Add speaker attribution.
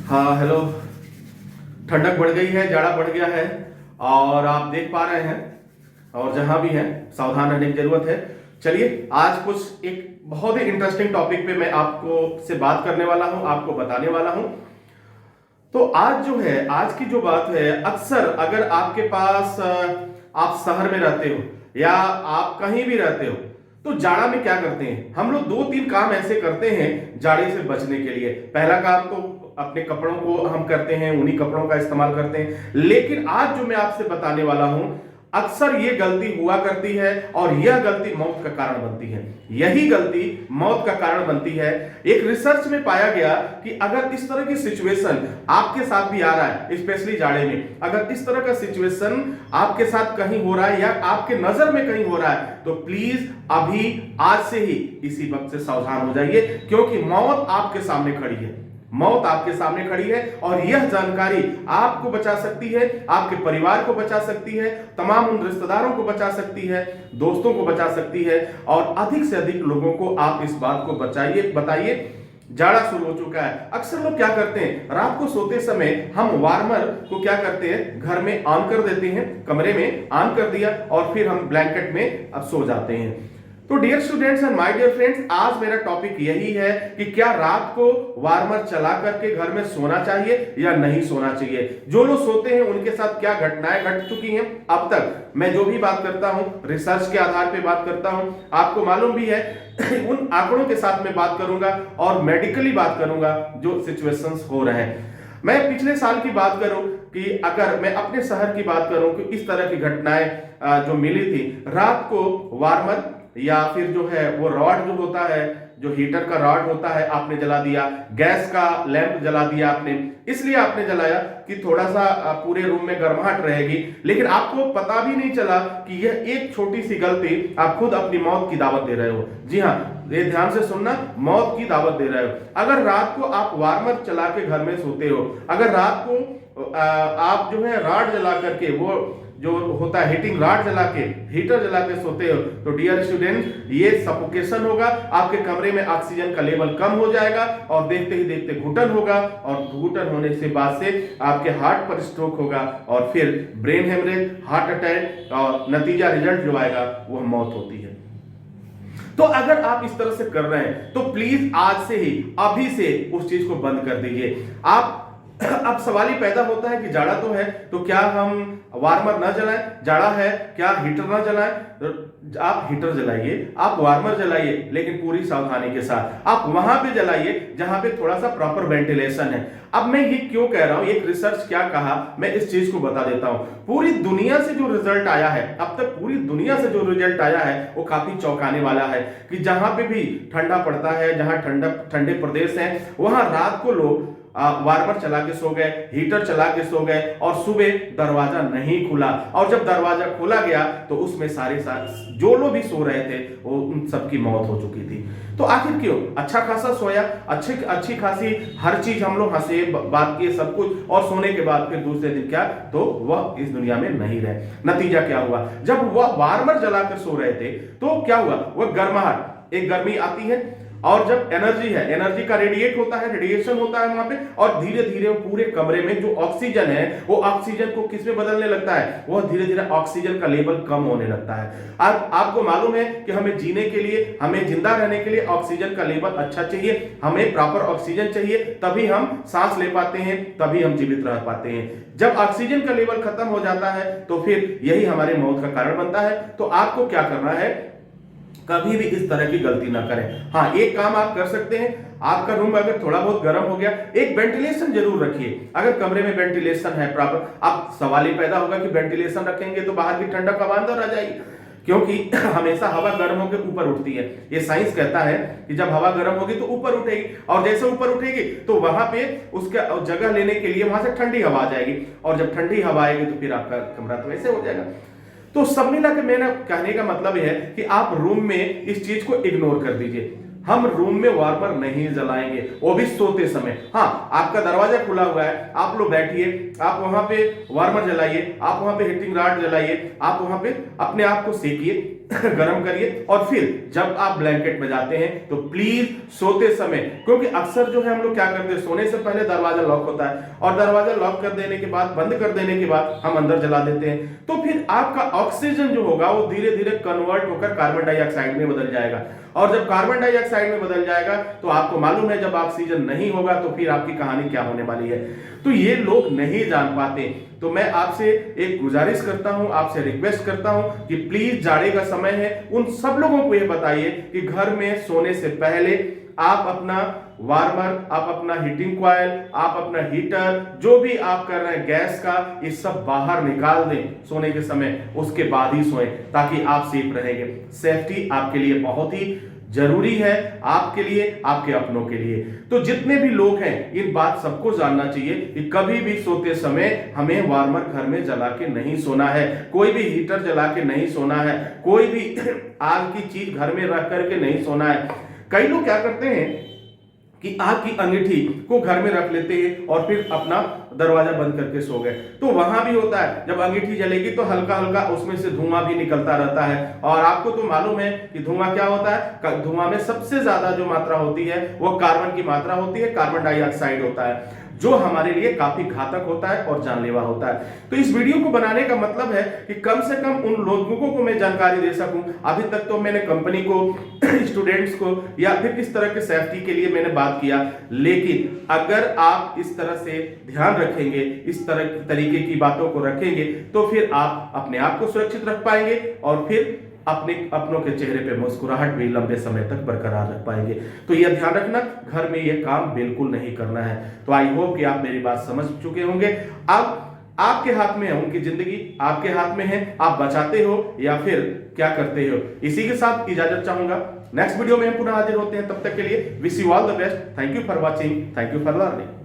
Speaker 1: हाँ हेलो। ठंडक बढ़ गई है, जाड़ा बढ़ गया है और आप देख पा रहे हैं। और जहां भी हैं सावधान रहने की जरूरत है। चलिए आज कुछ एक बहुत ही इंटरेस्टिंग टॉपिक पे मैं आपको से बात करने वाला हूं, आपको बताने वाला हूं। तो आज जो है, आज की जो बात है, अक्सर अगर आपके पास आप शहर में रहते हो या आप कहीं भी रहते हो तो जाड़ा में क्या करते हैं हम लोग? दो तीन काम ऐसे करते हैं जाड़े से बचने के लिए। पहला काम तो अपने कपड़ों को हम करते हैं, उन्हीं कपड़ों का इस्तेमाल करते हैं। लेकिन आज जो मैं आपसे बताने वाला हूं, अक्सर ये गलती हुआ करती है और यह गलती मौत का कारण बनती है। यही गलती मौत का कारण बनती है। एक रिसर्च में पाया गया कि अगर इस तरह की सिचुएशन आपके साथ भी आ रहा है, स्पेशली जाड़े में, अगर इस तरह का सिचुएशन आपके साथ कहीं हो रहा है या आपके नजर में कहीं हो रहा है तो प्लीज अभी आज से ही इसी वक्त से सावधान हो जाइए, क्योंकि मौत आपके सामने खड़ी है। मौत आपके सामने खड़ी है और यह जानकारी आपको बचा सकती है, आपके परिवार को बचा सकती है, तमाम उन रिश्तेदारों को बचा सकती है, दोस्तों को बचा सकती है और अधिक से अधिक लोगों को आप इस बात को बताइए। जाड़ा शुरू हो चुका है। अक्सर लोग क्या करते हैं, रात को सोते समय हम वार्मर को क्या करते हैं, घर में ऑन कर देते हैं, कमरे में ऑन कर दिया और फिर हम ब्लैंकेट में अब सो जाते हैं। तो dear students and my dear friends, आज मेरा टॉपिक यही है कि क्या रात को वार्मर चला करके घर में सोना चाहिए या नहीं सोना चाहिए। जो लोग सोते हैं उनके साथ क्या घटनाएं घट चुकी हैं अब तक। मैं जो भी बात करता हूं रिसर्च के आधार पे बात करता हूं, आपको मालूम भी है उन आंकड़ों के साथ मैं बात करूंगा और मेडिकली बात करूंगा जो सिचुएशंस हो रहे हैं। मैं पिछले साल की बात करूं कि अगर मैं अपने शहर की बात करूं कि इस तरह की घटनाएं जो मिली थी, रात को वार्मर या फिर जो है वो रॉड जो होता है, जो हीटर का रॉड होता है, आपने जला दिया, गैस का लैंप जला दिया आपने। इसलिए आपने जलाया कि थोड़ा सा पूरे रूम में गर्माहट रहेगी, लेकिन आपको पता भी नहीं चला कि यह एक छोटी सी गलती आप खुद अपनी मौत की दावत दे रहे हो। जी हाँ, ये ध्यान से सुनना, मौत की दावत दे रहे हो। अगर रात को आप वार्मर चला के घर में सोते हो, अगर रात को आप जो है रॉड जला करके, वो जो होता है हीटिंग रॉड जला के, हीटर जला के सोते हो, तो डियर स्टूडेंट ये सफोकेशन होगा, आपके कमरे में ऑक्सीजन का लेवल कम हो जाएगा और देखते ही देखते घुटन होगा और घुटन होने से बाद से आपके हार्ट पर स्ट्रोक होगा और फिर ब्रेन हेमरेज, हार्ट अटैक और नतीजा रिजल्ट जो आएगा वह मौत होती है। तो अगर आप इस तरह से कर रहे हैं तो प्लीज आज से ही, अभी से उस चीज को बंद कर दीजिए। आप अब सवाल ही पैदा होता है कि जाड़ा तो है तो क्या हम वार्मर ना जलाएं, जाड़ा है क्या हीटर ना जलाएं? तो आप हीटर जलाइए, आप वार्मर जलाइए, लेकिन पूरी सावधानी के साथ। आप वहां पे जलाइए जहां पे थोड़ा सा प्रॉपर वेंटिलेशन है। अब मैं ये क्यों कह रहा हूं, एक रिसर्च क्या कहा, मैं इस चीज को बता देता हूं। पूरी दुनिया से जो रिजल्ट आया है, अब तक पूरी दुनिया से जो रिजल्ट आया है वो काफी चौंकाने वाला है कि जहां पे भी ठंडा पड़ता है, जहां ठंडे प्रदेश है, वहां रात को लोग वार्मर चला के सो गए, हीटर चला के सो गए और सुबह दरवाजा नहीं खुला, और जब दरवाजा खोला गया तो उसमें सारे जो लोग भी सो रहे थे वो उन सबकी मौत हो चुकी थी। तो आखिर क्यों? अच्छा खासा सोया, अच्छी खासी हर चीज हम लोग हंसे, बात किए, सब कुछ, और सोने के बाद फिर दूसरे दिन क्या, तो वह इस दुनिया में नहीं रहे। नतीजा क्या हुआ, जब वह वार्मर जलाकर सो रहे थे तो क्या हुआ, वह गर्माहट, एक गर्मी आती है और जब एनर्जी है, एनर्जी का रेडिएट होता है, रेडिएशन होता है वहां पे, और धीरे धीरे पूरे कमरे में जो ऑक्सीजन है वो ऑक्सीजन को किस में बदलने लगता है, वो धीरे धीरे ऑक्सीजन का लेवल कम होने लगता है। अब आपको मालूम है कि हमें जीने के लिए, हमें जिंदा रहने के लिए ऑक्सीजन का लेवल अच्छा चाहिए, हमें प्रॉपर ऑक्सीजन चाहिए, तभी हम सांस ले पाते हैं, तभी हम जीवित रह पाते हैं। जब ऑक्सीजन का लेवल खत्म हो जाता है तो फिर यही हमारे मौत का कारण बनता है। तो आपको क्या करना है, कभी भी इस तरह की गलती ना करें। हाँ, एक काम आप कर सकते हैं, आपका रूम अगर थोड़ा बहुत गर्म हो गया, एक वेंटिलेशन जरूर रखिए। अगर कमरे में वेंटिलेशन है प्रॉपर, अब सवाल ही पैदा होगा कि वेंटिलेशन रखेंगे तो बाहर की ठंडक हवा अंदर आ जाएगी, क्योंकि हमेशा हवा गर्म होकर ऊपर उठती है। ये साइंस कहता है कि जब हवा गर्म होगी तो ऊपर उठेगी, और जैसे ऊपर उठेगी तो वहां पे उसका जगह लेने के लिए वहां से ठंडी हवा आ जाएगी, और जब ठंडी हवा आएगी तो फिर आपका कमरा तो वैसे हो जाएगा। तो सब मिला के मेरा कहने का मतलब है कि आप रूम में इस चीज को इग्नोर कर दीजिए। हम रूम में वार्मर नहीं जलाएंगे, वो भी सोते समय। हाँ, आपका दरवाजा खुला हुआ है, आप लोग बैठिए, आप वहां पे वार्मर जलाइए, आप वहां पे हीटिंग रॉड जलाइए, आप वहां पे अपने आप को सेकिए गर्म करिए और फिर जब आप ब्लैंकेट में जाते हैं तो प्लीज सोते समय, क्योंकि अक्सर जो है हम लोग क्या करते हैं, सोने से पहले दरवाजा लॉक होता है और दरवाजा लॉक कर देने के बाद, बंद कर देने के बाद हम अंदर जला देते हैं, तो फिर आपका ऑक्सीजन जो होगा वो धीरे धीरे कन्वर्ट होकर कार्बन डाइऑक्साइड में बदल जाएगा और जब कार्बन डाइऑक्साइड में बदल जाएगा तो आपको मालूम है जब ऑक्सीजन नहीं होगा तो फिर आपकी कहानी क्या होने वाली है। तो ये लोग नहीं जान पाते। तो मैं आपसे एक गुजारिश करता हूं, आपसे रिक्वेस्ट करता हूं कि प्लीज जाड़े का समय है, उन सब लोगों को यह बताइए कि घर में सोने से पहले आप अपना वार्मर, आप अपना हीटिंग कॉइल, आप अपना हीटर, जो भी आप कर रहे हैं गैस का, ये सब बाहर निकाल दें सोने के समय, उसके बाद ही सोएं ताकि आप सेफ रहेंगे। सेफ्टी आपके लिए बहुत ही जरूरी है, आपके लिए, आपके अपनों के लिए। तो जितने भी लोग हैं इन बात सबको जानना चाहिए कि कभी भी सोते समय हमें वार्मर घर में जला के नहीं सोना है, कोई भी हीटर जला के नहीं सोना है, कोई भी आग की चीज घर में रख करके नहीं सोना है। कई लोग क्या करते हैं कि आग की अंगीठी को घर में रख लेते हैं और फिर अपना दरवाजा बंद करके सो गए। तो वहां भी होता है जब अंगीठी जलेगी तो हल्का हल्का उसमें से धुआं भी निकलता रहता है और आपको तो मालूम है कि धुआं क्या होता है, धुआं में सबसे ज्यादा जो मात्रा होती है वो कार्बन की मात्रा होती है, कार्बन डाइऑक्साइड होता है जो हमारे लिए काफी घातक होता है और जानलेवा होता है। तो इस वीडियो को बनाने का मतलब है कि कम से कम उन लोगों को मैं जानकारी दे सकूं। अभी तक तो मैंने कंपनी को, स्टूडेंट्स को या फिर इस तरह के सेफ्टी के लिए मैंने बात किया, लेकिन अगर आप इस तरह से ध्यान रखेंगे, इस तरीके की बातों को रखेंगे तो फिर आप अपने आप को सुरक्षित रख पाएंगे और फिर अपनों के चेहरे पे मुस्कुराहट भी लंबे समय तक बरकरार रख पाएंगे। तो यह ध्यान रखना, घर में यह काम बिल्कुल नहीं करना है। तो आई होप कि आप मेरी बात समझ चुके होंगे। अब आपके हाथ में है, उनकी जिंदगी आपके हाथ में है, आप बचाते हो या फिर क्या करते हो। इसी के साथ इजाजत चाहूंगा, नेक्स्ट वीडियो में हम पुनः हाजिर होते हैं। तब तक के लिए wish you all the best. Thank you for watching, thank you for learning.